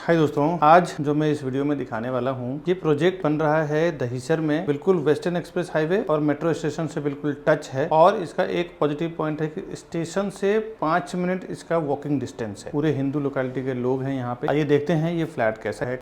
हाय दोस्तों, आज जो मैं इस वीडियो में दिखाने वाला हूँ, ये प्रोजेक्ट बन रहा है दहिसर में, बिल्कुल वेस्टर्न एक्सप्रेस हाईवे और मेट्रो स्टेशन से बिल्कुल टच है। और इसका एक पॉजिटिव पॉइंट है कि स्टेशन से 5 मिनट इसका वॉकिंग डिस्टेंस है। पूरे हिंदू लोकेलिटी के लोग हैं यहाँ पे। आइए देखते हैं ये फ्लैट कैसा है।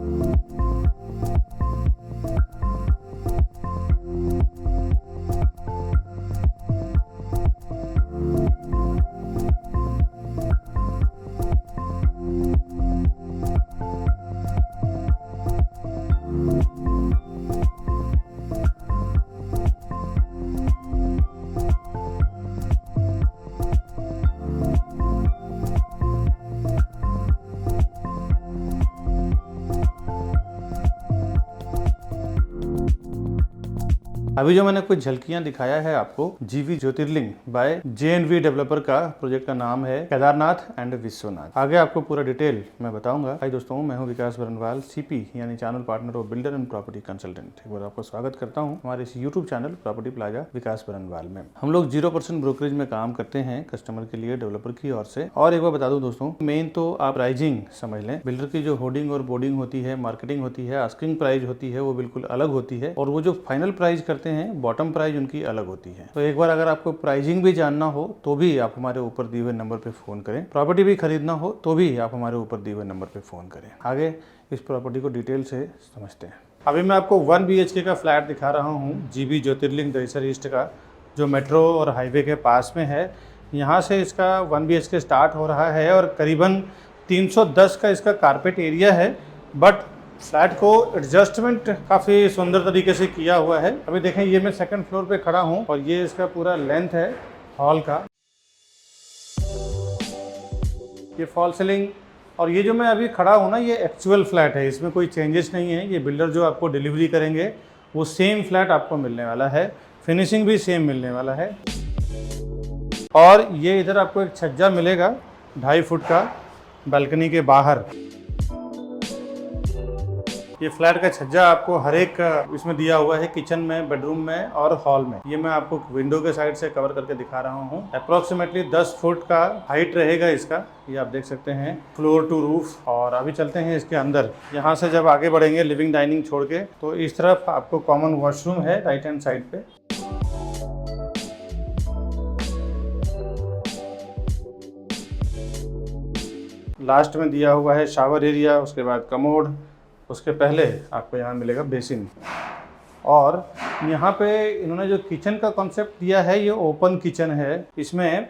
अभी जो मैंने कुछ झलकियां दिखाया है आपको, जीवी ज्योतिर्लिंग बाय JNV डेवलपर का प्रोजेक्ट का नाम है केदारनाथ एंड विश्वनाथ। आगे आपको पूरा डिटेल मैं बताऊंगा। हाय दोस्तों, मैं हूं विकास बरनवाल, CP यानी channel partner of builder and property consultant. एक बार आपको स्वागत करता हूं हमारे इस यूट्यूब चैनल प्रॉपर्टी प्लाजा विकास बरनवाल में। हम लोग 0% ब्रोकरेज में काम करते हैं कस्टमर के लिए, डेवलपर की ओर से। और एक बार बता दूं दोस्तों, मेन तो आप प्राइजिंग समझ लें। बिल्डर की जो होर्डिंग और बोर्डिंग होती है, मार्केटिंग होती है, आस्किंग प्राइस होती है, वो बिल्कुल अलग होती है। और वो जो फाइनल प्राइस करते हैं, बॉटम प्राइस उनकी अलग होती है। तो एक बार अगर आपको प्राइसिंग भी जानना हो तो भी आप हमारे ऊपर दिए हुए नंबर पे फोन करें। प्रॉपर्टी भी खरीदना हो तो भी आप हमारे ऊपर दिए हुए नंबर पे फोन करें। आगे इस प्रॉपर्टी को डिटेल से समझते हैं। अभी मैं आपको 1 BHK का फ्लैट दिखा रहा हूँ, जीवी ज्योतिर्लिंग दहिसर ईस्ट का, जो मेट्रो और हाईवे के पास में है। यहाँ से इसका 1 BHK स्टार्ट हो रहा है और करीबन 310 का इसका कारपेट एरिया है। बट फ्लैट को एडजस्टमेंट काफ़ी सुंदर तरीके से किया हुआ है। अभी देखें, ये मैं सेकंड फ्लोर पे खड़ा हूँ और ये इसका पूरा लेंथ है हॉल का। ये फॉल सीलिंग, और ये जो मैं अभी खड़ा हूँ ना, ये एक्चुअल फ्लैट है, इसमें कोई चेंजेस नहीं है। ये बिल्डर जो आपको डिलीवरी करेंगे वो सेम फ्लैट आपको मिलने वाला है, फिनिशिंग भी सेम मिलने वाला है। और ये इधर आपको एक छज्जा मिलेगा 2.5 फुट का बालकनी के बाहर। ये फ्लैट का छज्जा आपको हर एक इसमें दिया हुआ है, किचन में, बेडरूम में और हॉल में। ये मैं आपको विंडो के साइड से कवर करके दिखा रहा हूँ। अप्रोक्सीमेटली 10 फुट का हाइट रहेगा इसका, ये आप देख सकते हैं, फ्लोर टू रूफ। और अभी चलते हैं इसके अंदर। यहाँ से जब आगे बढ़ेंगे लिविंग डाइनिंग छोड़ के, तो इस तरफ आपको कॉमन वॉशरूम है राइट हैंड साइड पे। लास्ट में दिया हुआ है शावर एरिया, उसके बाद कमोड, उसके पहले आपको यहाँ मिलेगा बेसिन। और यहाँ पे इन्होंने जो किचन का कॉन्सेप्ट दिया है, ये ओपन किचन है। इसमें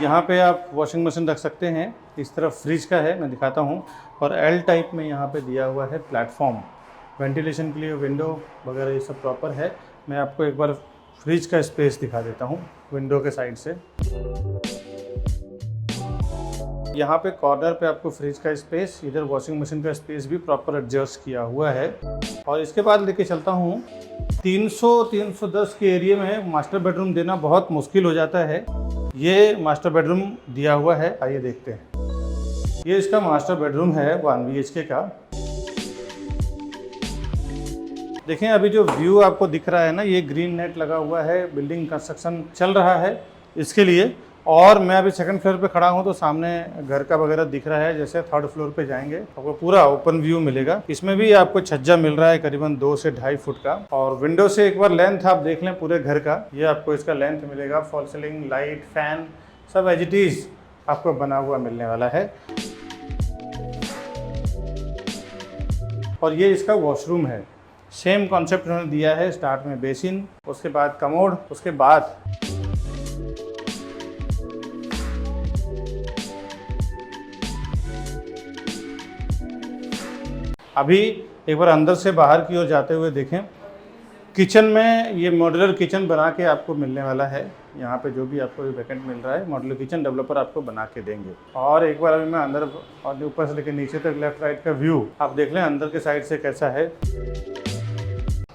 यहाँ पे आप वॉशिंग मशीन रख सकते हैं। इस तरफ फ्रिज का है, मैं दिखाता हूँ। और L टाइप में यहाँ पे दिया हुआ है प्लेटफॉर्म, वेंटिलेशन के लिए विंडो वगैरह ये सब प्रॉपर है। मैं आपको एक बार फ्रिज का स्पेस दिखा देता हूँ विंडो के साइड से। यहाँ पे कॉर्नर पे आपको फ्रिज का स्पेस, इधर वॉशिंग मशीन का स्पेस भी प्रॉपर एडजस्ट किया हुआ है। और इसके बाद लेके चलता हूँ, 300-310 के एरिया में मास्टर बेडरूम देना बहुत मुश्किल हो जाता है। ये मास्टर बेडरूम दिया हुआ है, आइए देखते हैं। ये इसका मास्टर बेडरूम है 1 BHK का। देखें, अभी जो व्यू आपको दिख रहा है ना, ये ग्रीन नेट लगा हुआ है, बिल्डिंग कंस्ट्रक्शन चल रहा है इसके लिए। और मैं अभी सेकंड फ्लोर पे खड़ा हूँ, तो सामने घर का वगैरह दिख रहा है। जैसे थर्ड फ्लोर पे जाएंगे आपको पूरा ओपन व्यू मिलेगा। इसमें भी आपको छज्जा मिल रहा है करीबन 2 से 2.5 फुट का। और विंडो से एक बार लेंथ आप देख लें पूरे घर का, ये आपको इसका लेंथ मिलेगा। फॉल सीलिंग, लाइट, फैन सब एज इट इज आपको बना हुआ मिलने वाला है। और ये इसका वॉशरूम है, सेम कॉन्सेप्ट उन्होंने दिया है। स्टार्ट में बेसिन, उसके बाद कमोड, उसके बाद अभी एक बार अंदर से बाहर की ओर जाते हुए देखें। किचन में ये मॉड्यूलर किचन बना के आपको मिलने वाला है। यहाँ पे जो भी आपको वैकेंट मिल रहा है, मॉड्यूलर किचन डेवलपर आपको बना के देंगे। और एक बार अभी मैं अंदर और ऊपर से लेकर नीचे तक लेफ्ट राइट का व्यू आप देख लें अंदर के साइड से कैसा है।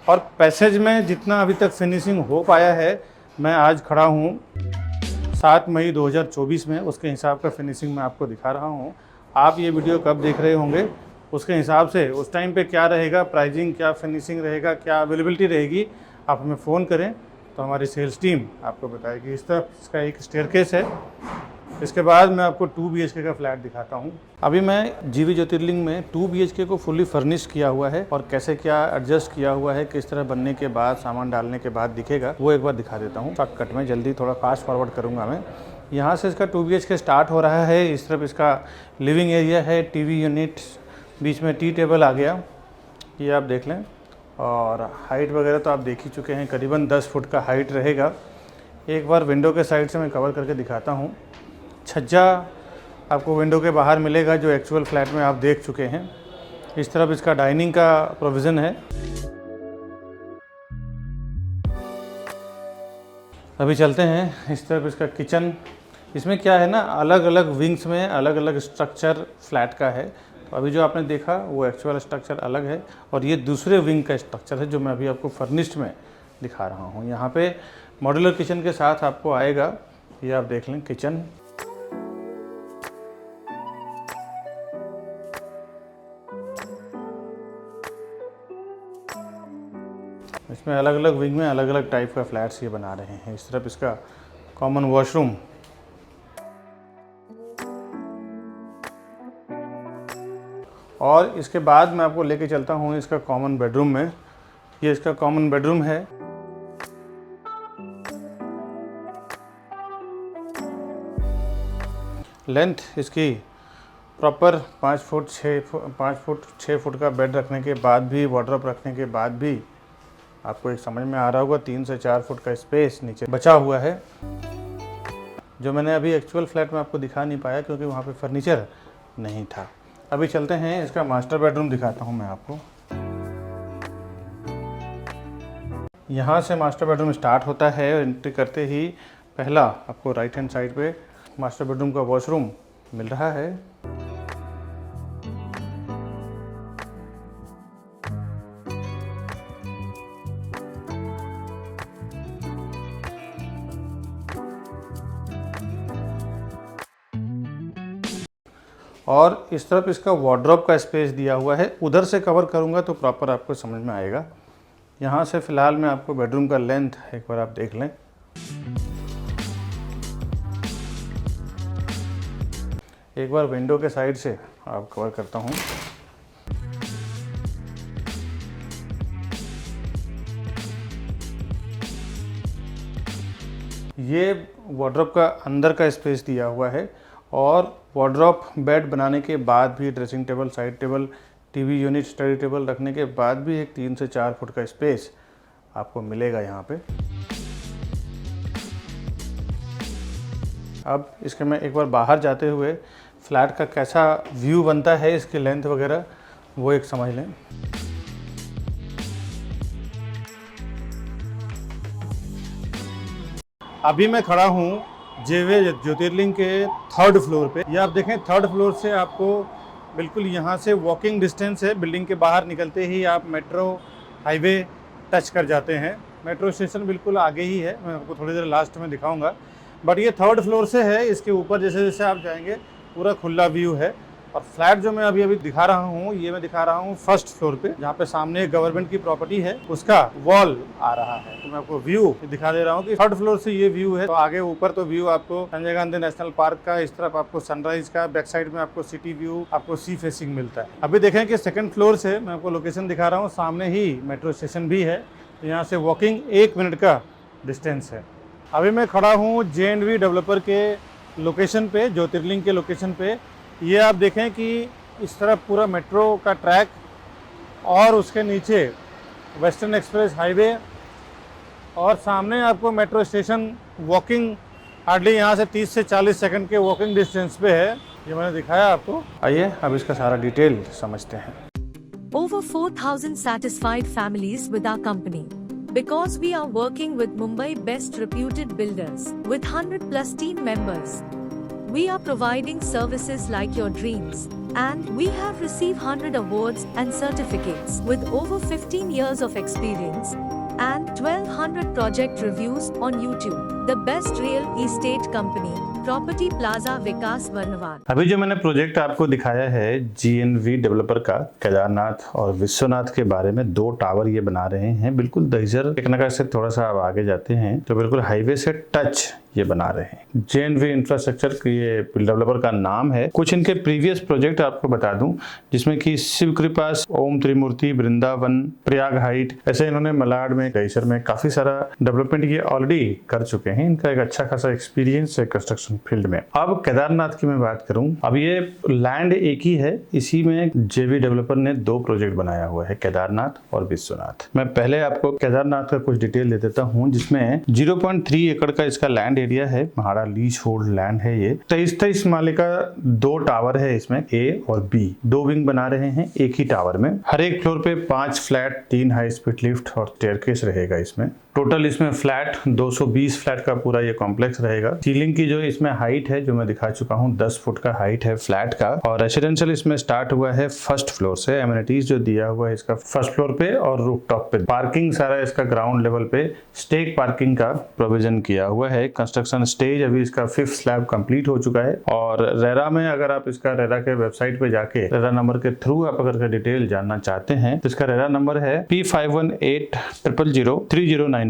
और पैसेज में जितना अभी तक फिनिशिंग हो पाया है, मैं आज खड़ा हूँ 7 मई 2024 में, उसके हिसाब का फिनिशिंग मैं आपको दिखा रहा हूँ। आप ये वीडियो कब देख रहे होंगे, उसके हिसाब से उस टाइम पे क्या रहेगा, प्राइजिंग क्या, फिनिशिंग रहेगा, क्या अवेलेबिलिटी रहेगी, आप हमें फ़ोन करें तो हमारी सेल्स टीम आपको बताएगी। इस तरफ इसका एक स्टेयरकेस है, इसके बाद मैं आपको 2 BHK का फ्लैट दिखाता हूँ। अभी मैं जीवी ज्योतिर्लिंग में 2 BHK को फुली फर्निश किया हुआ है और कैसे क्या एडजस्ट किया हुआ है, किस तरह बनने के बाद, सामान डालने के बाद दिखेगा, वो एक बार दिखा देता हूँ शॉर्टकट में। जल्दी थोड़ा फास्ट फॉरवर्ड करूँगा मैं। यहाँ से इसका 2 BHK स्टार्ट हो रहा है। इस तरफ इसका लिविंग एरिया है, टीवी यूनिट, बीच में टी टेबल आ गया, ये आप देख लें। और हाइट वगैरह तो आप देख ही चुके हैं, करीबन 10 फुट का हाइट रहेगा। एक बार विंडो के साइड से मैं कवर करके दिखाता हूँ। छज्जा आपको विंडो के बाहर मिलेगा, जो एक्चुअल फ्लैट में आप देख चुके हैं। इस तरफ इसका डाइनिंग का प्रोविज़न है। अभी चलते हैं इस तरफ इसका किचन। इसमें क्या है ना, अलग अलग विंग्स में अलग अलग स्ट्रक्चर फ्लैट का है। तो अभी जो आपने देखा वो एक्चुअल स्ट्रक्चर अलग है और ये दूसरे विंग का स्ट्रक्चर है जो मैं अभी आपको फर्निश्ड में दिखा रहा हूँ। यहाँ पे मॉड्यूलर किचन के साथ आपको आएगा, ये आप देख लें किचन। इसमें अलग अलग विंग में अलग अलग टाइप का फ्लैट्स ये बना रहे हैं। इस तरफ इसका कॉमन वॉशरूम, और इसके बाद मैं आपको लेके चलता हूँ इसका कॉमन बेडरूम में। ये इसका कॉमन बेडरूम है। लेंथ इसकी प्रॉपर 5 फुट 6 फुट का बेड रखने के बाद भी, वार्डरोब रखने के बाद भी आपको एक समझ में आ रहा होगा 3 से 4 फुट का स्पेस नीचे बचा हुआ है, जो मैंने अभी एक्चुअल फ्लैट में आपको दिखा नहीं पाया क्योंकि वहाँ पे फर्नीचर नहीं था। अभी चलते हैं इसका मास्टर बेडरूम दिखाता हूँ मैं आपको। यहाँ से मास्टर बेडरूम स्टार्ट होता है। एंट्री करते ही पहला आपको राइट हैंड साइड पे मास्टर बेडरूम का वॉशरूम मिल रहा है। और इस तरफ इसका वार्डरोब का स्पेस दिया हुआ है। उधर से कवर करूंगा तो प्रॉपर आपको समझ में आएगा। यहाँ से फ़िलहाल मैं आपको बेडरूम का लेंथ एक बार आप देख लें। एक बार विंडो के साइड से आप कवर करता हूँ। ये वार्डरोब का अंदर का स्पेस दिया हुआ है और वार्डरोब बेड बनाने के बाद भी dressing table, side table, TV unit, study table रखने के बाद भी एक 3 से 4 फुट का स्पेस आपको मिलेगा यहाँ पे। अब इसके मैं एक बार बाहर जाते हुए फ्लैट का कैसा व्यू बनता है, इसकी लेंथ वगैरह वो एक समझ लें। अभी मैं खड़ा हूँ जीवी ज्योतिर्लिंग के 3rd फ्लोर पे। ये आप देखें 3rd फ्लोर से आपको बिल्कुल यहाँ से वॉकिंग डिस्टेंस है। बिल्डिंग के बाहर निकलते ही आप मेट्रो हाईवे टच कर जाते हैं। मेट्रो स्टेशन बिल्कुल आगे ही है, मैं आपको थोड़ी देर लास्ट में दिखाऊंगा। बट ये 3rd फ्लोर से है। इसके ऊपर जैसे जैसे आप जाएंगे पूरा खुला व्यू है। और फ्लैट जो मैं अभी दिखा रहा हूँ, ये मैं दिखा रहा हूँ 1st फ्लोर पे, जहाँ पे सामने गवर्नमेंट की प्रॉपर्टी है, उसका वॉल आ रहा है। तो मैं आपको व्यू दिखा दे रहा हूँ कि 3rd फ्लोर से ये व्यू है। तो आगे ऊपर तो व्यू आपको संजय गांधी नेशनल पार्क का, इस तरफ आपको सनराइज का, बैक साइड में आपको सिटी व्यू, आपको सी फेसिंग मिलता है। अभी देखें कि 2nd फ्लोर से मैं आपको लोकेशन दिखा रहा हूँ, सामने ही मेट्रो स्टेशन भी है। तो यहाँ से वॉकिंग 1 मिनट का डिस्टेंस है। अभी मैं खड़ा हूँ JNV डेवलपर के लोकेशन पे, ज्योतिर्लिंग के लोकेशन पे। ये आप देखें कि इस तरफ पूरा मेट्रो का ट्रैक और उसके नीचे वेस्टर्न एक्सप्रेस हाईवे और सामने आपको मेट्रो स्टेशन। वॉकिंग हार्डली यहाँ से 30 से 40 सेकंड के वॉकिंग डिस्टेंस पे है। ये मैंने दिखाया आपको। आइए अब इसका सारा डिटेल समझते हैं। Over 4,000 satisfied families with our company. Because we are working with Mumbai best reputed builders with 100+ team members. We are providing services like your dreams, and we have received 100 awards and certificates with over 15 years of experience and 1200 project reviews on YouTube. The best real estate company, Property Plaza Vikas Barnwal. अभी जो मैंने project आपको दिखाया है JNV developer का, केदारनाथ और विश्वनाथ के बारे में 2 टावर ये बना रहे हैं। बिल्कुल दहिसर टेकनगर से थोड़ा सा आप आगे जाते हैं तो बिल्कुल हाईवे से टच ये बना रहे हैं। JNV इंफ्रास्ट्रक्चर के ये डेवलपर का नाम है। कुछ इनके प्रीवियस प्रोजेक्ट आपको बता दूं, जिसमें कि शिव कृपा, ओम त्रिमूर्ति, वृंदावन, प्रयाग हाइट, ऐसे इन्होंने मलाड में, कैसर में काफी सारा डेवलपमेंट ये ऑलरेडी कर चुके हैं। इनका एक अच्छा खासा एक्सपीरियंस है कंस्ट्रक्शन फील्ड में। अब केदारनाथ की मैं बात करूं, अब ये लैंड एक ही है, इसी में JV डेवलपर ने 2 प्रोजेक्ट बनाया हुआ है, केदारनाथ और विश्वनाथ। मैं पहले आपको केदारनाथ का कुछ डिटेल दे देता हूं, जिसमें 0.3 एकड़ का इसका लैंड एरिया है, महाड़ा लीज होल्ड लैंड है ये। 23 माले का 2 टावर है इसमें, A और B, 2 विंग बना रहे हैं एक ही टावर में। हर एक फ्लोर पे 5 फ्लैट, 3 हाई स्पीड लिफ्ट और स्टेयरकेस रहेगा इसमें। टोटल इसमें फ्लैट 220 फ्लैट का पूरा ये कॉम्प्लेक्स रहेगा। सीलिंग की जो इसमें हाइट है, जो मैं दिखा चुका हूँ, 10 फुट का हाइट है फ्लैट का। और रेसिडेंशियल इसमें स्टार्ट हुआ है फर्स्ट फ्लोर से। एमिनिटीज जो दिया हुआ है इसका फर्स्ट फ्लोर पे और रूफटॉप पे। पार्किंग सारा इसका ग्राउंड लेवल पे स्टेक पार्किंग का प्रोविजन किया हुआ है। कंस्ट्रक्शन स्टेज अभी इसका 5th स्लैब कंप्लीट हो चुका है। और रेरा में अगर आप इसका रेरा के वेबसाइट पे जाके रेरा नंबर के थ्रू आप अगर डिटेल जानना चाहते हैं तो इसका रेरा नंबर है P518000300984।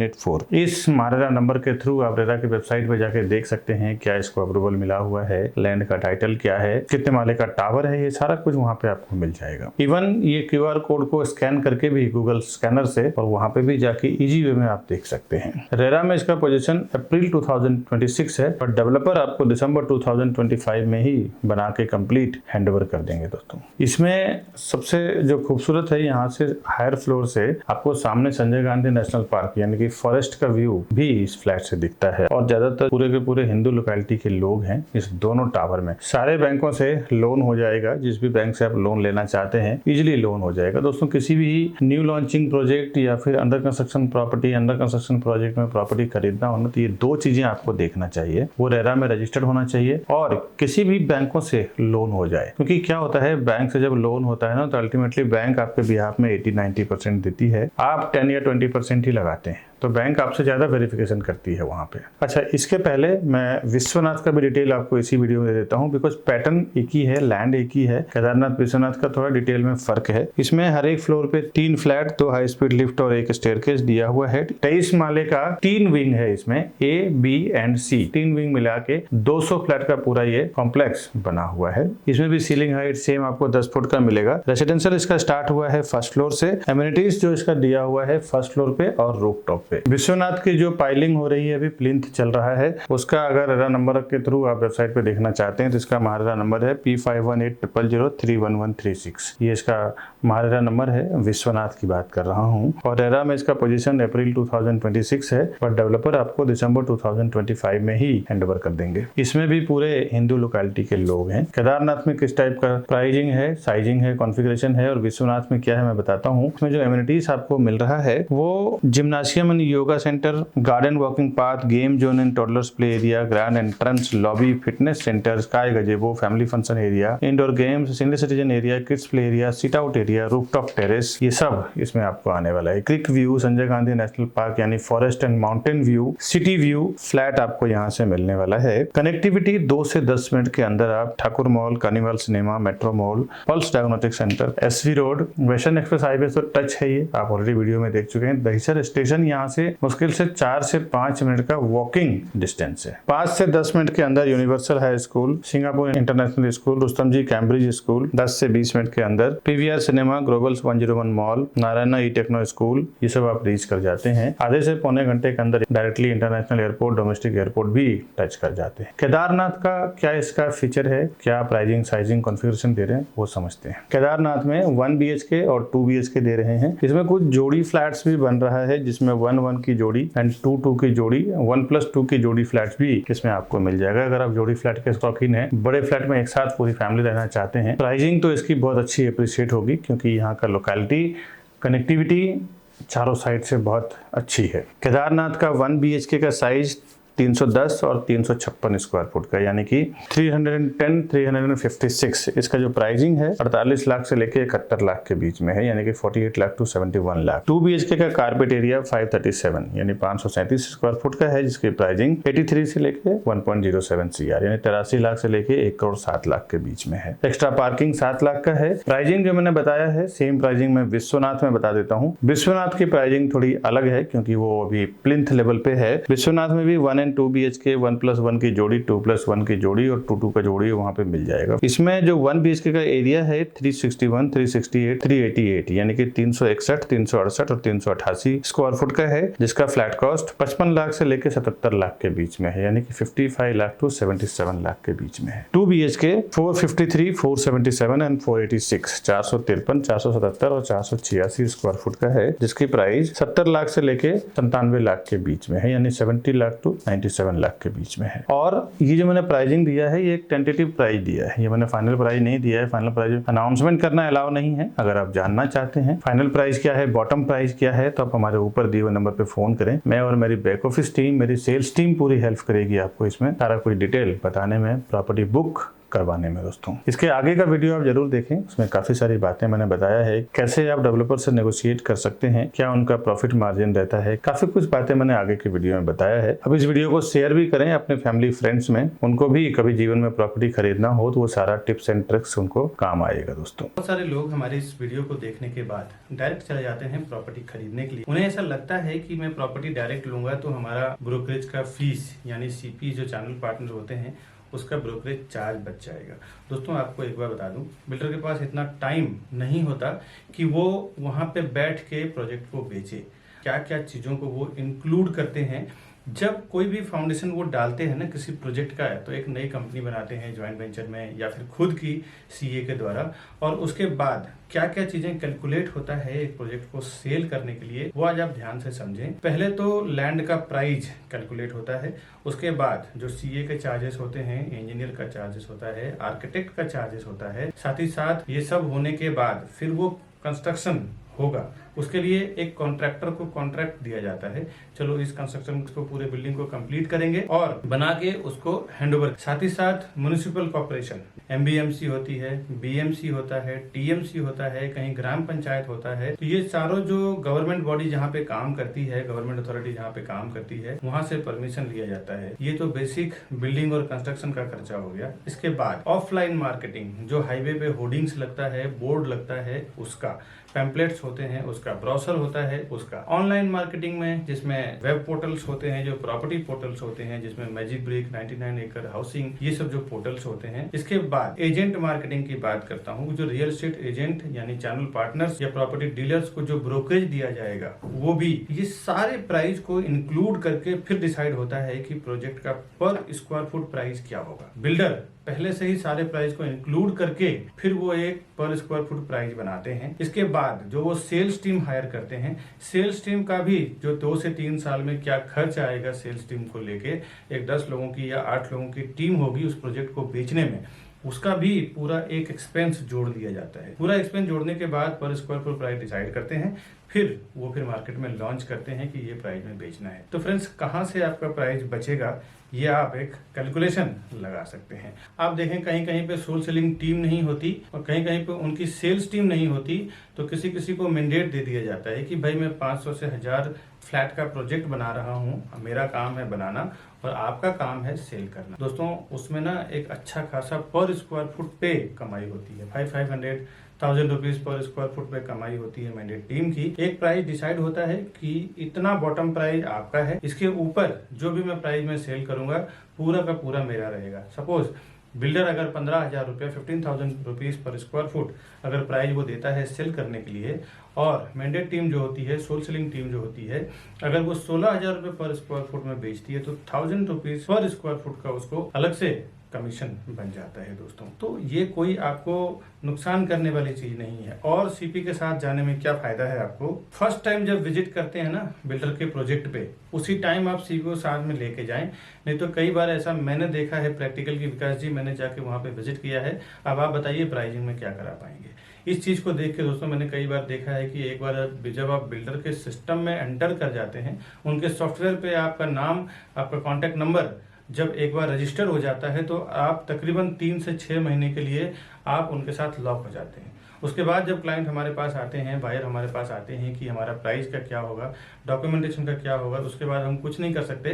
इस महारेरा नंबर के थ्रू आप रेरा की वेबसाइट पे जाके देख सकते हैं क्या इसको अप्रूवल मिला हुआ है, लैंड का टाइटल क्या है, कितने माले का टावर है, ये सारा कुछ वहाँ पे आपको मिल जाएगा। इवन ये QR कोड को स्कैन करके भी गूगल स्कैनर से और वहाँ पे भी जाके इजी वे में आप देख सकते हैं। रेरा में इसका पोजीशन अप्रैल 2026 है, पर डेवलपर आपको दिसंबर 2025 में ही बना के कंप्लीट हैंडओवर कर देंगे दोस्तों। इसमें सबसे जो खूबसूरत है, यहाँ से हायर फ्लोर से आपको सामने संजय गांधी नेशनल पार्क यानी कि फॉरेस्ट का व्यू भी इस फ्लैट से दिखता है। और ज्यादातर पूरे के पूरे हिंदू लोकेलिटी के लोग हैं इस दोनों टावर में। सारे बैंकों से लोन हो जाएगा, जिस भी बैंक से आप लोन लेना चाहते हैं इजिली लोन हो जाएगा दोस्तों। किसी भी न्यू लॉन्चिंग प्रोजेक्ट या फिर under construction property, under construction project में प्रॉपर्टी खरीदना होना तो ये 2 चीजें आपको देखना चाहिए। वो रेरा में रजिस्टर्ड होना चाहिए और किसी भी बैंकों से लोन हो जाए। क्योंकि क्या होता है, बैंक से जब लोन होता है ना तो अल्टीमेटली बैंक आपके बिहाफ में 80-90% देती है, आप 10 या 20% ही लगाते हैं, तो बैंक आपसे ज्यादा वेरिफिकेशन करती है वहां पे। अच्छा, इसके पहले मैं विश्वनाथ का भी डिटेल आपको इसी वीडियो में दे देता हूं, बिकॉज पैटर्न एक ही है, लैंड एक ही है। केदारनाथ विश्वनाथ का थोड़ा डिटेल में फर्क है। इसमें हर एक फ्लोर पे 3 फ्लैट, 2 हाई स्पीड लिफ्ट और एक स्टेयरकेस दिया हुआ है। 23 माले का 3 विंग है इसमें, A, B and C, 3 wing मिला के 200 फ्लैट का पूरा ये कॉम्प्लेक्स बना हुआ है। इसमें भी सीलिंग हाइट सेम आपको 10 फुट का मिलेगा। रेसिडेंशियल इसका स्टार्ट हुआ है फर्स्ट फ्लोर से। एमिनिटीज जो इसका दिया हुआ है फर्स्ट फ्लोर पे और रूफटॉप पे। विश्वनाथ की जो पाइलिंग हो रही है, अभी प्लिंथ चल रहा है, उसका अगर रेरा नंबर के थ्रू आप वेबसाइट पे देखना चाहते हैं तो इसका महारेरा नंबर है P5180003136। ये इसका महारेरा नंबर है। विश्वनाथ की बात कर रहा हूँ। और रेरा में इसका पोजीशन अप्रैल 2026 है, पर डेवलपर आपको दिसंबर 2025 में ही हैंडओवर कर देंगे। इसमें भी पूरे हिंदू लोकेलिटी के लोग हैं। केदारनाथ में किस टाइप का प्राइसिंग है, साइजिंग है, कॉन्फ़िगरेशन है और विश्वनाथ में क्या है मैं बताता हूँ। इसमें जो एमिनिटीज आपको मिल रहा है वो gymnasium and yoga centre, garden walking path, game zone and toddlers play area, grand entrance lobby, fitness centre, sky gazebo, family function area, indoor games, senior citizen area, kids play area, sit out area, rooftop terrace, ये सब इसमें आपको आने वाला है। Creek view, Sanjay Gandhi national park यानी forest and mountain view, city view flat आपको यहाँ से मिलने वाला है। कनेक्टिविटी 2 से 10 मिनट के अंदर आप Thakur mall, carnival cinema, metro mall, pulse diagnostic centre, SV road, western express highway तो टच है, ये आप ऑलरेडी वीडियो में देख चुके हैं। दहिसर स्टेशन यहाँ से मुश्किल से 4 से 5 मिनट का वॉकिंग डिस्टेंस है। 5 से 10 मिनट के अंदर universal high school, Singapore international school, Rustam ji Cambridge school, 10 से 20 मिनट के अंदर PVR cinema, global 101 mall, Narayana e techno school, ये सब आप रीच कर जाते हैं। आधे से पौने घंटे के अंदर directly international airport, domestic airport भी टच कर जाते हैं। केदारनाथ का क्या इसका फीचर है, क्या प्राइसिंग, साइजिंग, कॉन्फ़िगरेशन दे रहे हैं वो समझते हैं। केदारनाथ में 1 BHK और 2 BHK दे रहे हैं। इसमें कुछ जोड़ी फ्लैट्स भी बन रहा है, जिसमें 1-1 की जोड़ी एंड 2-2 की जोड़ी, 1+2 की जोड़ी फ्लैट्स भी इसमें आपको मिल जाएगा। अगर आप जोड़ी फ्लैट के शौकीन हैं, बड़े फ्लैट में एक साथ पूरी फैमिली रहना चाहते हैं, प्राइसिंग तो इसकी बहुत अच्छी अप्रिशिएट होगी, क्योंकि यहाँ का लोकेलिटी, कनेक्टिविटी चारों साइड से बहुत अच्छी है। केदारनाथ का 1 BHK का साइज 310 और 356 स्क्वायर फुट का, यानी कि 356। इसका जो प्राइसिंग है 48 लाख से लेके 71 लाख के बीच में है, यानी कि 48 लाख टू 71 लाख। 2 BHK का कारपेट एरिया 537 यानी 537 स्क्वायर फुट का है, जिसकी प्राइसिंग 83 से लेके 1.07 CR यानी 83 लाख से लेके 1 करोड़ 7 लाख के बीच में है। एक्स्ट्रा पार्किंग 7 लाख का है। प्राइसिंग जो मैंने बताया है सेम प्राइसिंग मैं विश्वनाथ में बता देता हूँ। विश्वनाथ की प्राइसिंग थोड़ी अलग है, क्योंकि वो अभी प्लिंथ लेवल पे है। विश्वनाथ में भी 1 एंड 2 BHK 1+1 की जोड़ी, 2+1 की जोड़ी और 2-2 का जोड़ी वहाँ पे मिल जाएगा। इसमें जो 1 BHK का एरिया है 361, 368, 388 यानी कि 361, 368 और 388 स्क्वायर फुट का है, जिसका फ्लैट कॉस्ट 55 लाख से लेकर 77 लाख के बीच में है, यानी कि 55 लाख to 77 लाख के बीच में है। 2 BHK 453, 477 एंड 486 453, 477 और 486 स्क्वायर फुट का है, जिसकी प्राइस 70 लाख से लेके 97 लाख के बीच में है, यानी 70 लाख to 97 लाख के बीच में है। और ये जो मैंने प्राइसिंग दिया है ये एक टेंटेटिव प्राइस दिया है, ये मैंने फाइनल प्राइस नहीं दिया है। फाइनल प्राइस अनाउंसमेंट करना अलाउ नहीं है। अगर आप जानना चाहते हैं फाइनल प्राइस क्या है, बॉटम प्राइस क्या है, तो आप हमारे ऊपर दिए हुए नंबर पे फोन करें। मैं और मेरी बैक ऑफिस टीम, मेरी सेल्स टीम पूरी हेल्प करेगी आपको इसमें सारा कोई डिटेल बताने में, प्रॉपर्टी बुक करवाने में। दोस्तों इसके आगे का वीडियो आप जरूर देखें, उसमें काफी सारी बातें मैंने बताया है, कैसे आप डेवलपर से नेगोशिएट कर सकते हैं, क्या उनका प्रॉफिट मार्जिन रहता है, काफी कुछ बातें मैंने आगे के वीडियो में बताया है। अब इस वीडियो को शेयर भी करें अपने फैमिली फ्रेंड्स में, उनको भी कभी जीवन में प्रॉपर्टी खरीदना हो तो वो सारा टिप्स एंड ट्रिक्स उनको काम आएगा। दोस्तों बहुत सारे लोग हमारे इस वीडियो को देखने के बाद डायरेक्ट चले जाते हैं प्रॉपर्टी खरीदने के लिए। उन्हें ऐसा लगता है कि मैं प्रॉपर्टी डायरेक्ट लूंगा तो हमारा ब्रोकरेज का फीस यानी सीपी जो चैनल पार्टनर होते हैं उसका ब्रोकरेज चार्ज बच जाएगा। दोस्तों आपको एक बार बता दूं, बिल्डर के पास इतना टाइम नहीं होता कि वो वहां पे बैठ के प्रोजेक्ट को बेचे। क्या क्या चीज़ों को वो इंक्लूड करते हैं जब कोई भी फाउंडेशन वो डालते हैं ना किसी प्रोजेक्ट का है, तो एक नई कंपनी बनाते हैं ज्वाइंट वेंचर में या फिर खुद की सीए के द्वारा, और उसके बाद क्या क्या चीजें कैलकुलेट होता है एक प्रोजेक्ट को सेल करने के लिए, वो आज आप ध्यान से समझें। पहले तो लैंड का प्राइस कैलकुलेट होता है, उसके बाद जो सीए के चार्जेस होते हैं, इंजीनियर का चार्जेस होता है, आर्किटेक्ट का चार्जेस होता है, साथ ही साथ ये सब होने के बाद फिर वो कंस्ट्रक्शन होगा, उसके लिए एक कॉन्ट्रैक्टर को कॉन्ट्रैक्ट दिया जाता है। चलो इस कंस्ट्रक्शन को पूरे बिल्डिंग को कंप्लीट करेंगे और बना के उसको हैंडओवर। साथ ही साथ म्युनिसिपल कॉर्पोरेशन, एमबीएमसी होती है, बीएमसी होता है, टीएमसी होता है, कहीं ग्राम पंचायत होता है। तो ये चारों जो गवर्नमेंट बॉडी जहाँ पे काम करती है, गवर्नमेंट अथॉरिटी जहाँ पे काम करती है, वहां से परमिशन लिया जाता है। ये तो बेसिक बिल्डिंग और कंस्ट्रक्शन का खर्चा हो गया। इसके बाद ऑफलाइन मार्केटिंग, जो हाईवे पे होर्डिंग्स लगता है, बोर्ड लगता है, उसका पैम्पलेट्स होते हैं, उसका ब्राउसर होता है, उसका ऑनलाइन मार्केटिंग में जिसमें वेब पोर्टल्स होते हैं, जो प्रॉपर्टी पोर्टल्स होते हैं, जिसमें मैजिक ब्रिक, 99 एकड़ हाउसिंग, ये सब जो पोर्टल्स होते हैं। इसके बाद एजेंट मार्केटिंग की बात करता हूँ, जो रियल एस्टेट एजेंट यानी चैनल पार्टनर्स या प्रॉपर्टी डीलर्स को जो ब्रोकरेज दिया जाएगा, वो भी ये सारे प्राइस को इंक्लूड करके फिर डिसाइड होता है कि प्रोजेक्ट का पर स्क्वायर फुट प्राइस क्या होगा। बिल्डर पहले से ही सारे प्राइस को इंक्लूड करके फिर वो एक पर स्क्वायर फुट प्राइस बनाते हैं। इसके बाद जो वो सेल्स टीम हायर करते हैं, सेल्स टीम का भी जो 2 से 3 साल में क्या खर्च आएगा सेल्स टीम को लेके, एक 10 लोगों की या 8 लोगों की टीम होगी उस प्रोजेक्ट को बेचने में, उसका भी पूरा एक एक्सपेंस जोड़ दिया जाता है। पूरा एक्सपेंस जोड़ने के बाद पर स्क्वायर फुट प्राइस डिसाइड करते हैं, फिर मार्केट में लॉन्च करते हैं कि ये प्राइस में बेचना है। तो फ्रेंड्स कहाँ से आपका प्राइस बचेगा, ये आप एक कैलकुलेशन लगा सकते हैं। आप देखें कहीं कहीं पे सोल सेलिंग टीम नहीं होती और कहीं कहीं पे उनकी सेल्स टीम नहीं होती, तो किसी किसी को मैंडेट दे दिया जाता है कि भाई मैं 500 से 1000 फ्लैट का प्रोजेक्ट बना रहा हूँ, मेरा काम है बनाना और आपका काम है सेल करना। दोस्तों उसमें ना एक अच्छा खासा पर स्क्वायर फुट पे कमाई होती है, 500,000 रुपीज पर स्क्वायर फुट पे कमाई होती है मैंडेट टीम की। एक प्राइस डिसाइड होता है कि इतना बॉटम प्राइस आपका है, इसके ऊपर जो भी मैं प्राइस में सेल करूंगा पूरा का पूरा मेरा रहेगा। सपोज बिल्डर अगर 15,000 रुपया 15,000 रुपीज पर स्क्वायर फुट अगर प्राइस वो देता है सेल करने के लिए, और मैंडेट टीम जो होती है, सोल सेलिंग टीम जो होती है, अगर वो 16,000 रुपये पर स्क्वायर फुट में बेचती है तो 1000 रुपीज पर स्क्वायर फुट का उसको अलग से कमीशन बन जाता है। दोस्तों तो ये कोई आपको नुकसान करने वाली चीज नहीं है। और सीपी के साथ जाने में क्या फायदा है आपको, फर्स्ट टाइम जब विजिट करते हैं ना बिल्डर के प्रोजेक्ट पे, उसी टाइम आप सीपी को साथ में लेके जाएं। नहीं तो कई बार ऐसा मैंने देखा है प्रैक्टिकल की, विकास जी मैंने जाके वहां पे विजिट किया है, अब आप बताइए प्राइसिंग में क्या करा पाएंगे। इस चीज को देख के दोस्तों मैंने कई बार देखा है कि एक बार जब आप बिल्डर के सिस्टम में एंटर कर जाते हैं, उनके सॉफ्टवेयर पे आपका नाम, आपका कॉन्टेक्ट नंबर जब एक बार रजिस्टर हो जाता है तो आप तकरीबन 3 से 6 महीने के लिए आप उनके साथ लॉक हो जाते हैं। उसके बाद जब क्लाइंट हमारे पास आते हैं, बायर हमारे पास आते हैं कि हमारा प्राइस का क्या होगा, डॉक्यूमेंटेशन का क्या होगा, उसके बाद हम कुछ नहीं कर सकते,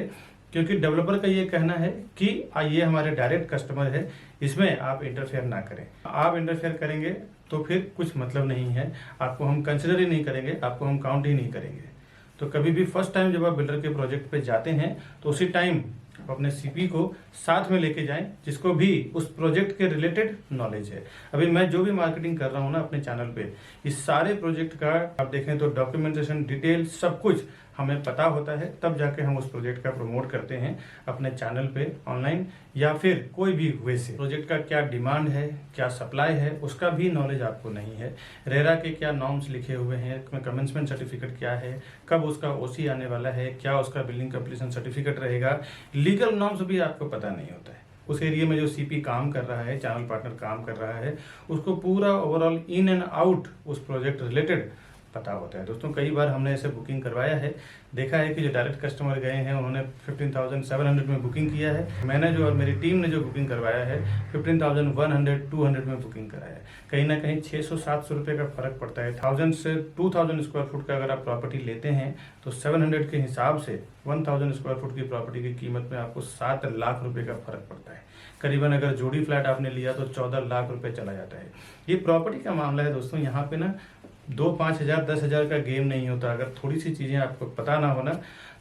क्योंकि डेवलपर का ये कहना है कि ये हमारे डायरेक्ट कस्टमर है, इसमें आप इंटरफेयर ना करें। आप इंटरफेयर करेंगे तो फिर कुछ मतलब नहीं है, आपको हम कंसिडर ही नहीं करेंगे, आपको हम काउंट ही नहीं करेंगे। तो कभी भी फर्स्ट टाइम जब आप बिल्डर के प्रोजेक्ट पे जाते हैं तो उसी टाइम आप अपने सीपी को साथ में लेके जाएं, जिसको भी उस प्रोजेक्ट के रिलेटेड नॉलेज है। अभी मैं जो भी मार्केटिंग कर रहा हूँ ना अपने चैनल पे, इस सारे प्रोजेक्ट का आप देखें तो डॉक्यूमेंटेशन, डिटेल सब कुछ हमें पता होता है, तब जाके हम उस प्रोजेक्ट का प्रमोट करते हैं अपने चैनल पे ऑनलाइन या फिर कोई भी वे से। प्रोजेक्ट का क्या डिमांड है, क्या सप्लाई है, उसका भी नॉलेज आपको नहीं है। रेरा के क्या नॉर्म्स लिखे हुए हैं, कमेंसमेंट सर्टिफिकेट क्या है, कब उसका ओसी आने वाला है, क्या उसका बिल्डिंग कंप्लीशन सर्टिफिकेट रहेगा, लीगल नॉर्म्स भी आपको पता नहीं होता है। उस एरिया में जो सीपी काम कर रहा है, चैनल पार्टनर काम कर रहा है, उसको पूरा ओवरऑल इन एंड आउट उस प्रोजेक्ट रिलेटेड पता होता है। दोस्तों कई बार हमने ऐसे बुकिंग करवाया है, देखा है कि जो डायरेक्ट कस्टमर गए हैं उन्होंने 15,700 में बुकिंग किया है, मैंने जो और मेरी टीम ने जो बुकिंग करवाया है 15,100, 200 में बुकिंग कराया है। कहीं ना कहीं 600-700 रुपये का फर्क पड़ता है। 1000 से 2000 स्क्वायर फुट का अगर आप प्रॉपर्टी लेते हैं तो 700 के हिसाब से 1000 स्क्वायर फुट की प्रॉपर्टी की कीमत में आपको 7 लाख रुपये का फर्क पड़ता है। करीबन अगर जोड़ी फ्लैट आपने लिया तो 14 लाख रुपये चला जाता है। ये प्रॉपर्टी का मामला है दोस्तों, यहाँ पे ना 2-5 हज़ार 10 हज़ार का गेम नहीं होता। अगर थोड़ी सी चीज़ें आपको पता ना हो ना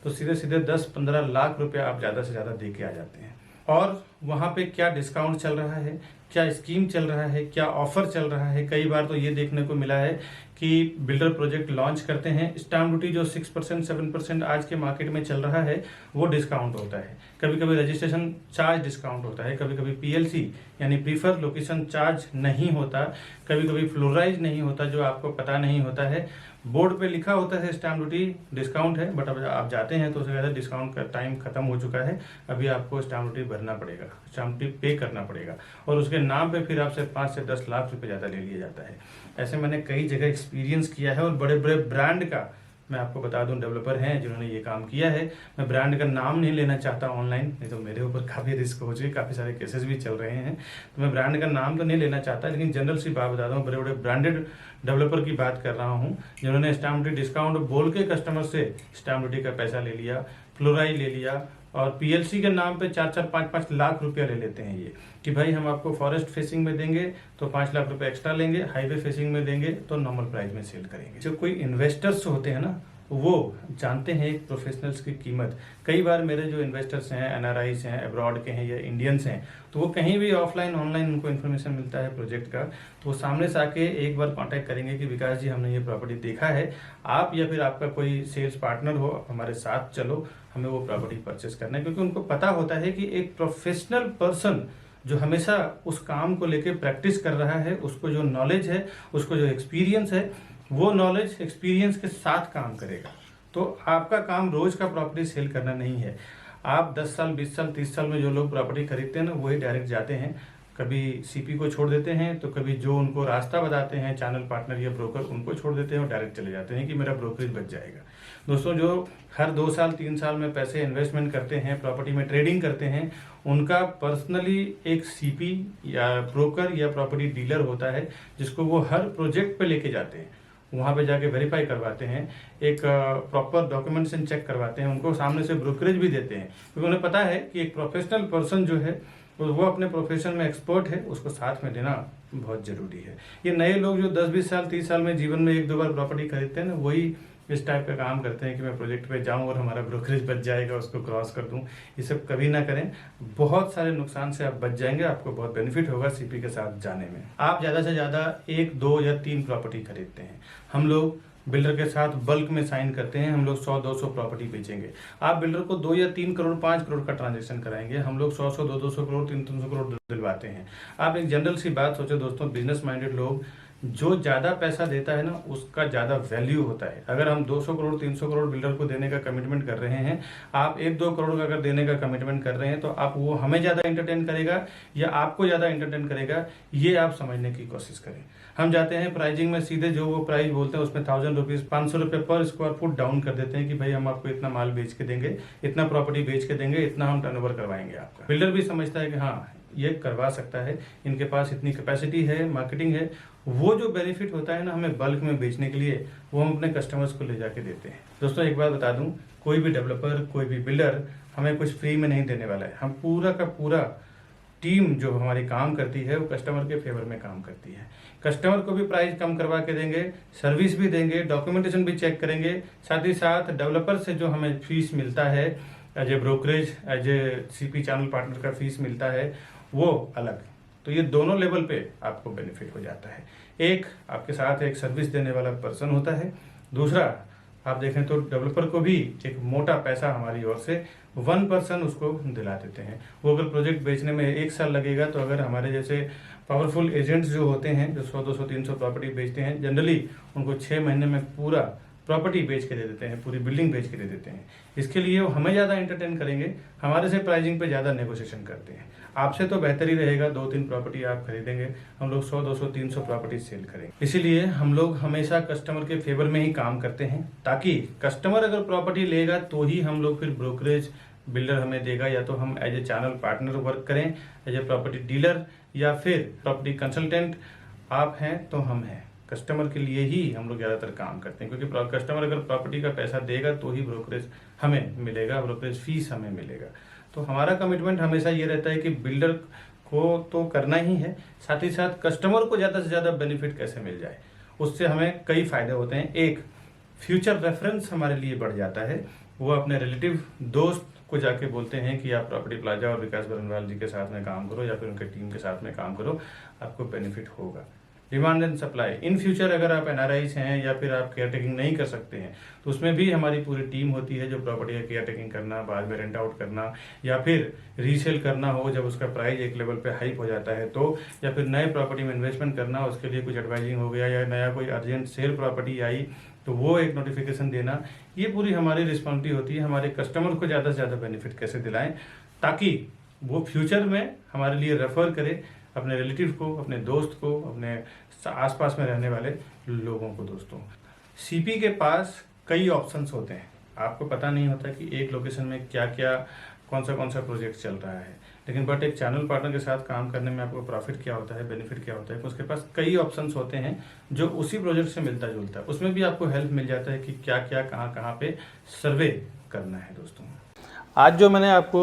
तो सीधे सीधे 10-15 लाख रुपए आप ज़्यादा से ज़्यादा दे के आ जाते हैं। और वहाँ पे क्या डिस्काउंट चल रहा है, क्या स्कीम चल रहा है, क्या ऑफर चल रहा है। कई बार तो ये देखने को मिला है कि बिल्डर प्रोजेक्ट लॉन्च करते हैं, स्टाम्प ड्यूटी जो 6% 7% आज के मार्केट में चल रहा है वो डिस्काउंट होता है। कभी कभी रजिस्ट्रेशन चार्ज डिस्काउंट होता है, कभी कभी पीएलसी यानी प्रीफर लोकेशन चार्ज नहीं होता, कभी कभी फ्लोराइज नहीं होता, जो आपको पता नहीं होता है। बोर्ड पे लिखा होता है स्टाम्प ड्यूटी डिस्काउंट है, बट अब आप जाते हैं तो उससे कहते हैं डिस्काउंट का टाइम खत्म हो चुका है, अभी आपको स्टाम्प ड्यूटी भरना पड़ेगा, स्टाम्प ड्यूटी पे करना पड़ेगा, और उसके नाम पे फिर आपसे 5 से 10 लाख रुपए ज़्यादा ले लिया जाता है। ऐसे मैंने कई जगह एक्सपीरियंस किया है और बड़े बड़े ब्रांड का मैं आपको बता दूं डेवलपर हैं जिन्होंने ये काम किया है। मैं ब्रांड का नाम नहीं लेना चाहता ऑनलाइन, नहीं तो मेरे ऊपर काफ़ी रिस्क हो चुके, काफ़ी सारे केसेस भी चल रहे हैं, तो मैं ब्रांड का नाम तो नहीं लेना चाहता, लेकिन जनरल सी बात बता दूँ, बड़े बड़े ब्रांडेड डेवलपर की बात कर रहा हूँ जिन्होंने स्टाम्प ड्यूटी डिस्काउंट बोल के कस्टमर से स्टाम्प ड्यूटी का पैसा ले लिया, फ्लोराई ले लिया, और पीएलसी के नाम पे 4-4, 5-5 लाख रुपया ले लेते हैं ये कि भाई हम आपको फॉरेस्ट फेसिंग में देंगे तो 5 लाख रुपए एक्स्ट्रा लेंगे, हाईवे फेसिंग में देंगे तो नॉर्मल प्राइस में सेल करेंगे। जो कोई इन्वेस्टर्स होते हैं ना वो जानते हैं एक प्रोफेशनल्स की कीमत। कई बार मेरे जो इन्वेस्टर्स हैं, एनआरआईज हैं, अब्रॉड के हैं या इंडियंस हैं, तो वो कहीं भी ऑफलाइन ऑनलाइन उनको इन्फॉर्मेशन मिलता है प्रोजेक्ट का, तो वो सामने से आके एक बार कांटेक्ट करेंगे कि विकास जी हमने ये प्रॉपर्टी देखा है, आप या फिर आपका कोई सेल्स पार्टनर हो हमारे साथ चलो, हमें वो प्रॉपर्टी परचेस करना है। क्योंकि उनको पता होता है कि एक प्रोफेशनल पर्सन जो हमेशा उस काम को लेके प्रैक्टिस कर रहा है, उसको जो नॉलेज है, उसको जो एक्सपीरियंस है, वो नॉलेज एक्सपीरियंस के साथ काम करेगा। तो आपका काम रोज का प्रॉपर्टी सेल करना नहीं है। आप 10 साल 20 साल 30 साल में जो लोग प्रॉपर्टी खरीदते हैं ना वही डायरेक्ट जाते हैं, कभी सीपी को छोड़ देते हैं, तो कभी जो उनको रास्ता बताते हैं चैनल पार्टनर या ब्रोकर उनको छोड़ देते हैं और डायरेक्ट चले जाते हैं कि मेरा ब्रोकरेज बच जाएगा। दोस्तों जो हर 2 साल 3 साल में पैसे इन्वेस्टमेंट करते हैं, प्रॉपर्टी में ट्रेडिंग करते हैं, उनका पर्सनली एक सीपी या ब्रोकर या प्रॉपर्टी डीलर होता है जिसको वो हर प्रोजेक्ट पे लेके जाते हैं, वहाँ पे जाके वेरीफाई करवाते हैं, एक प्रॉपर डॉक्यूमेंटेशन चेक करवाते हैं, उनको सामने से ब्रोकरेज भी देते हैं, क्योंकि उन्हें पता है कि एक प्रोफेशनल पर्सन जो है वो अपने प्रोफेशन में एक्सपर्ट है, उसको साथ में देना बहुत जरूरी है। ये नए लोग जो 10-20 साल 30 साल में जीवन में 1-2 बार प्रॉपर्टी खरीदते हैं ना, वही इस टाइप का काम करते हैं कि मैं प्रोजेक्ट पे जाऊं और हमारा ब्रोकरेज बच जाएगा, उसको क्रॉस कर दूं। ये सब कभी ना करें, बहुत सारे नुकसान से आप बच जाएंगे, आपको बहुत बेनिफिट होगा सीपी के साथ जाने में। आप ज़्यादा से ज़्यादा 1, 2 या 3 प्रॉपर्टी खरीदते हैं, हम लोग बिल्डर के साथ बल्क में साइन करते हैं, हम लोग 100-200 प्रॉपर्टी बेचेंगे। आप बिल्डर को 2 या 3 करोड़ 5 करोड़ का ट्रांजेक्शन कराएंगे, हम लोग 100-100 200 करोड़ 300 करोड़ दिलवाते हैं। आप एक जनरल सी बात सोचो दोस्तों, बिजनेस माइंडेड लोग, जो ज़्यादा पैसा देता है ना उसका ज़्यादा वैल्यू होता है। अगर हम 200 करोड़ 300 करोड़ बिल्डर को देने का कमिटमेंट कर रहे हैं, आप 1-2 करोड़ का अगर देने का कमिटमेंट कर रहे हैं, तो आप वो हमें ज़्यादा एंटरटेन करेगा या आपको ज़्यादा एंटरटेन करेगा, ये आप समझने की कोशिश करें। हम जाते हैं प्राइजिंग में सीधे जो वो प्राइस बोलते हैं उसमें 1000 रुपीज़ 500 रुपये पर स्क्वायर फुट डाउन कर देते हैं कि भाई हम आपको इतना माल बेच के देंगे, इतना प्रॉपर्टी बेच के देंगे, इतना हम टर्नओवर करवाएंगे आपका। बिल्डर भी समझता है कि हाँ ये करवा सकता है, इनके पास इतनी कैपेसिटी है, मार्केटिंग है। वो जो बेनिफिट होता है ना हमें बल्क में बेचने के लिए, वो हम अपने कस्टमर्स को ले जाके देते हैं। दोस्तों एक बात बता दूं, कोई भी डेवलपर, कोई भी बिल्डर हमें कुछ फ्री में नहीं देने वाला है। हम पूरा का पूरा टीम जो हमारी काम करती है वो कस्टमर के फेवर में काम करती है। कस्टमर को भी प्राइस कम करवा के देंगे, सर्विस भी देंगे, डॉक्यूमेंटेशन भी चेक करेंगे, साथ ही साथ डेवलपर से जो हमें फीस मिलता है as a brokerage, as a CP channel partner का फीस मिलता है वो अलग। तो ये दोनों लेवल पे आपको बेनिफिट हो जाता है। एक आपके साथ एक सर्विस देने वाला पर्सन होता है, दूसरा आप देखें तो डेवलपर को भी एक मोटा पैसा हमारी ओर से 1% उसको दिला देते हैं। वो अगर प्रोजेक्ट बेचने में 1 साल लगेगा तो अगर हमारे जैसे पावरफुल एजेंट्स जो होते हैं जो 100, 200, 300 प्रॉपर्टी बेचते हैं, जनरली उनको 6 महीने में पूरा प्रॉपर्टी बेच के दे देते हैं, पूरी बिल्डिंग बेच के दे देते हैं। इसके लिए वो हमें ज़्यादा एंटरटेन करेंगे, हमारे से प्राइसिंग पे ज़्यादा नेगोशिएशन करते हैं। आपसे तो बेहतर ही रहेगा 2-3 प्रॉपर्टी आप खरीदेंगे, हम लोग 100, 200, 300 प्रॉपर्टी सेल करेंगे। इसीलिए हम लोग हमेशा कस्टमर के फेवर में ही काम करते हैं, ताकि कस्टमर अगर प्रॉपर्टी लेगा तो ही हम लोग फिर ब्रोकरेज बिल्डर हमें देगा, या तो हम as a channel partner work करें, एज ए प्रॉपर्टी डीलर, या फिर प्रॉपर्टी कंसल्टेंट आप हैं तो हम हैं। कस्टमर के लिए ही हम लोग ज़्यादातर काम करते हैं, क्योंकि कस्टमर अगर प्रॉपर्टी का पैसा देगा तो ही ब्रोकरेज हमें मिलेगा, ब्रोकरेज फीस हमें मिलेगा। तो हमारा कमिटमेंट हमेशा ये रहता है कि बिल्डर को तो करना ही है, साथ ही साथ कस्टमर को ज़्यादा से ज़्यादा बेनिफिट कैसे मिल जाए, उससे हमें कई फायदे होते हैं। एक, फ्यूचर रेफरेंस हमारे लिए बढ़ जाता है। वो अपने रिलेटिव दोस्त को जाके बोलते हैं कि आप प्रॉपर्टी प्लाजा और विकास बरनवाल जी के साथ में काम करो, या फिर उनके टीम के साथ में काम करो, आपको बेनिफिट होगा। Demand and supply, in future अगर आप एनआरआईज हैं या फिर आप केयर टेकिंग नहीं कर सकते हैं तो उसमें भी हमारी पूरी टीम होती है जो प्रॉपर्टी का केयर टेकिंग करना, बाद में रेंट आउट करना, या फिर रीसेल करना हो जब उसका प्राइस एक लेवल पे हाइप हो जाता है तो, या फिर नए प्रॉपर्टी में इन्वेस्टमेंट करना, उसके लिए कुछ एडवाइजिंग हो गया, या नया कोई अर्जेंट सेल प्रॉपर्टी आई तो वो एक नोटिफिकेशन देना, ये पूरी हमारी रिस्पॉन्सिबिलिटी होती है। हमारे कस्टमर को ज़्यादा से ज़्यादा बेनिफिट कैसे दिलाएं ताकि वो फ्यूचर में हमारे लिए रेफर करे अपने रिलेटिव को, अपने दोस्त को, अपने आसपास में रहने वाले लोगों को। दोस्तों, सीपी के पास कई ऑप्शंस होते हैं, आपको पता नहीं होता कि एक लोकेशन में क्या क्या कौन सा प्रोजेक्ट चल रहा है, लेकिन बट एक चैनल पार्टनर के साथ काम करने में आपको प्रॉफिट क्या होता है, बेनिफिट क्या होता है, उसके पास कई ऑप्शंस होते हैं जो उसी प्रोजेक्ट से मिलता जुलता है। उसमें भी आपको हेल्प मिल जाता है कि क्या क्या कहाँ पे सर्वे करना है। दोस्तों, आज जो मैंने आपको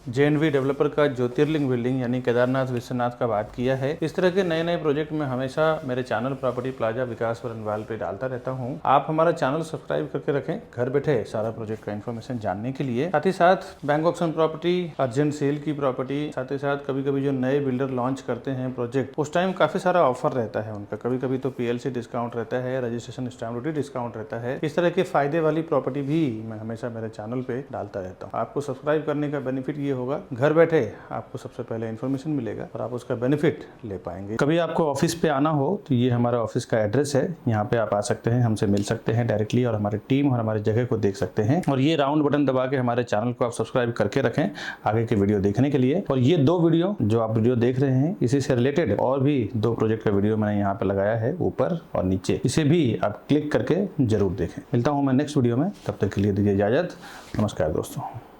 JNV डेवलपर का ज्योतिर्लिंग बिल्डिंग यानी केदारनाथ विश्वनाथ का बात किया है, इस तरह के नए नए प्रोजेक्ट में हमेशा मेरे चैनल प्रॉपर्टी प्लाजा विकास बरनवाल पे डालता रहता हूं। आप हमारा चैनल सब्सक्राइब करके रखें घर बैठे सारा प्रोजेक्ट का इन्फॉर्मेशन जानने के लिए। साथ ही साथ bank auction property, urgent sale की प्रॉपर्टी, साथ ही साथ कभी कभी जो नए बिल्डर लॉन्च करते हैं प्रोजेक्ट, उस टाइम काफी सारा ऑफर रहता है उनका। कभी कभी तो PLC डिस्काउंट रहता है, रजिस्ट्रेशन स्टैम्प ड्यूटी डिस्काउंट रहता है। इस तरह के फायदे वाली प्रॉपर्टी भी मैं हमेशा मेरे चैनल पे डालता रहता हूँ। आपको सब्सक्राइब करने का बेनिफिट ये होगा, घर बैठे आपको सबसे पहले इन्फॉर्मेशन मिलेगा और आप उसका बेनिफिट ले पाएंगे। कभी आपको ऑफिस पे आना हो तो ये हमारा ऑफिस का एड्रेस है, यहाँ पे आप आ सकते हैं, हमसे मिल सकते हैं डायरेक्टली और हमारी टीम और हमारी जगह को देख सकते हैं। और ये राउंड बटन दबा के हमारे चैनल को आप सब्सक्राइब करके रखें आगे के वीडियो देखने के लिए। और ये 2 वीडियो जो आप वीडियो देख रहे हैं, इसी से रिलेटेड और भी 2 प्रोजेक्ट का वीडियो मैंने यहाँ पे लगाया है ऊपर और नीचे, इसे भी आप क्लिक करके जरूर देखें। मिलता हूँ मैं नेक्स्ट वीडियो में, तब तक के लिए दीजिए इजाजत। नमस्कार दोस्तों।